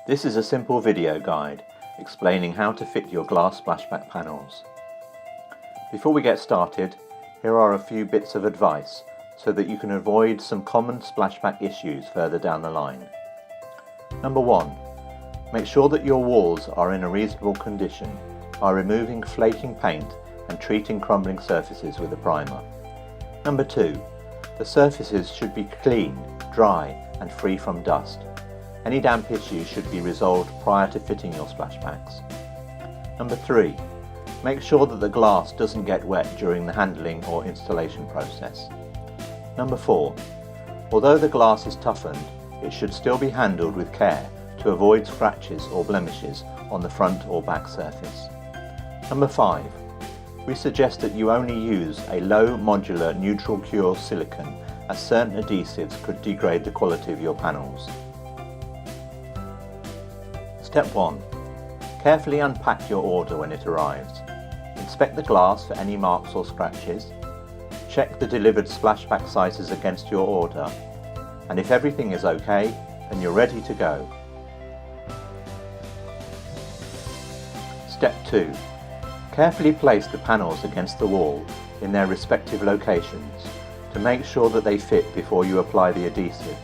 This is a simple video guide explaining how to fit your glass splashback panels. Before we get started, here are a few bits of advice so that you can avoid some common splashback issues further down the line. Number 1. Make sure that your walls are in a reasonable condition by removing flaking paint and treating crumbling surfaces with a primer. Number 2. The surfaces should be clean, dry and free from dust. Any damp issues should be resolved prior to fitting your splashbacks. Number 3. Make sure that the glass doesn't get wet during the handling or installation process. Number 4. Although the glass is toughened, it should still be handled with care to avoid scratches or blemishes on the front or back surface. Number 5. We suggest that you only use a low modular neutral cure silicone, as certain adhesives could degrade the quality of your panels. Step 1. Carefully unpack your order when it arrives. Inspect the glass for any marks or scratches. Check the delivered splashback sizes against your order. And if everything is okay, then you're ready to go. Step 2. Carefully place the panels against the wall in their respective locations to make sure that they fit before you apply the adhesive.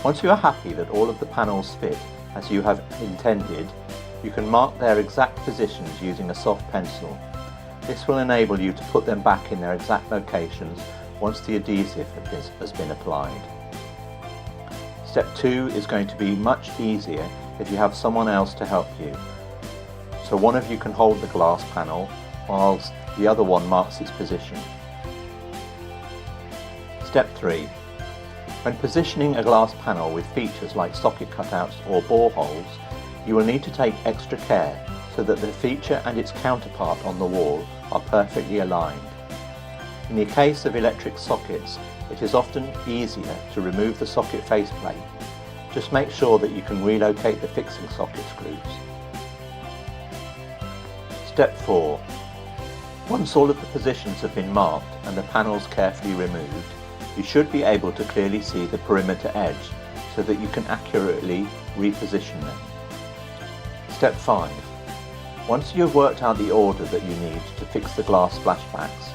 Once you are happy that all of the panels fit as you have intended, you can mark their exact positions using a soft pencil. This will enable you to put them back in their exact locations once the adhesive has been applied. Step 2 is going to be much easier if you have someone else to help you. So one of you can hold the glass panel whilst the other one marks its position. Step 3. When positioning a glass panel with features like socket cutouts or bore holes, you will need to take extra care so that the feature and its counterpart on the wall are perfectly aligned. In the case of electric sockets, it is often easier to remove the socket faceplate. Just make sure that you can relocate the fixing socket screws. Step 4. Once all of the positions have been marked and the panels carefully removed, you should be able to clearly see the perimeter edge so that you can accurately reposition them. Step 5. Once you have worked out the order that you need to fix the glass splashbacks,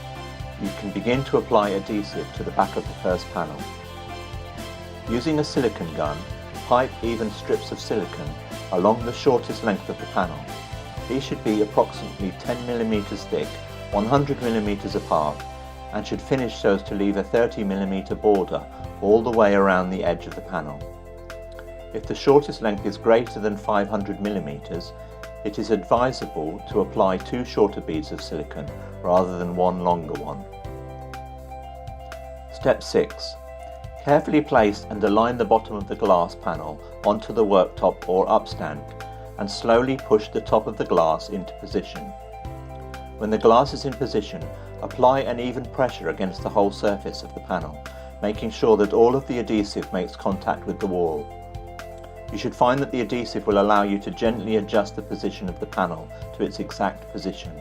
you can begin to apply adhesive to the back of the first panel. Using a silicone gun, pipe even strips of silicone along the shortest length of the panel. These should be approximately 10 mm thick, 100 mm apart, and should finish so as to leave a 30 mm border all the way around the edge of the panel. If the shortest length is greater than 500 mm, it is advisable to apply 2 shorter beads of silicone rather than 1 longer one. Step 6. Carefully place and align the bottom of the glass panel onto the worktop or upstand and slowly push the top of the glass into position. When the glass is in position, apply an even pressure against the whole surface of the panel, making sure that all of the adhesive makes contact with the wall. You should find that the adhesive will allow you to gently adjust the position of the panel to its exact position.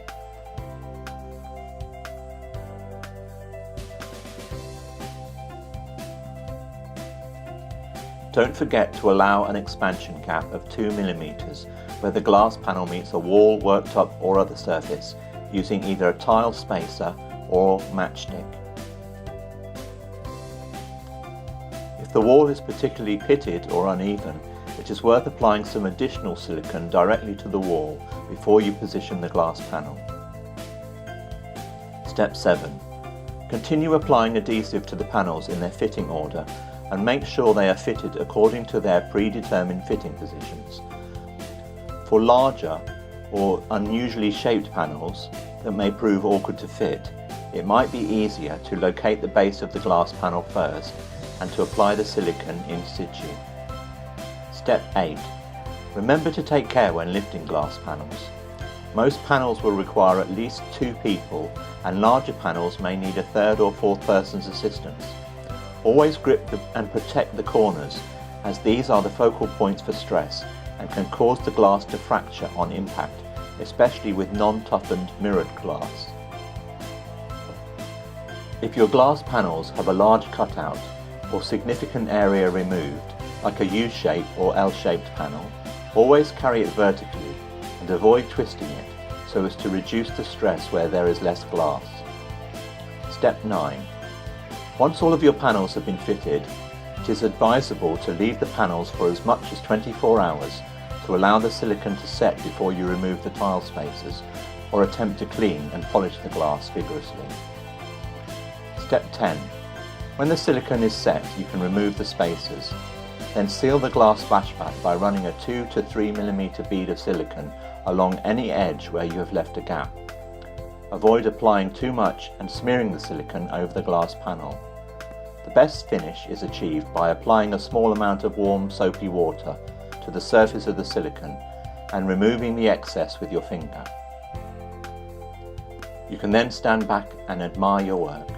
Don't forget to allow an expansion gap of 2 mm where the glass panel meets a wall, worktop or other surface using either a tile spacer or matchstick. If the wall is particularly pitted or uneven, it is worth applying some additional silicone directly to the wall before you position the glass panel. Step 7. Continue applying adhesive to the panels in their fitting order and make sure they are fitted according to their predetermined fitting positions. For larger or unusually shaped panels that may prove awkward to fit, it might be easier to locate the base of the glass panel first and to apply the silicone in situ. Step 8. Remember to take care when lifting glass panels. Most panels will require at least 2 people, and larger panels may need a 3rd or 4th person's assistance. Always grip and protect the corners, as these are the focal points for stress and can cause the glass to fracture on impact, especially with non-toughened mirrored glass. If your glass panels have a large cutout or significant area removed, like a U-shape or L-shaped panel, Always carry it vertically and avoid twisting it so as to reduce the stress where there is less glass. Step 9. Once all of your panels have been fitted, it is advisable to leave the panels for as much as 24 hours to allow the silicone to set before you remove the tile spacers or attempt to clean and polish the glass vigorously. Step 10. When the silicone is set, you can remove the spacers. Then seal the glass splashback by running a 2 to 3 mm bead of silicone along any edge where you have left a gap. Avoid applying too much and smearing the silicone over the glass panel. The best finish is achieved by applying a small amount of warm soapy water to the surface of the silicone and removing the excess with your finger. You can then stand back and admire your work.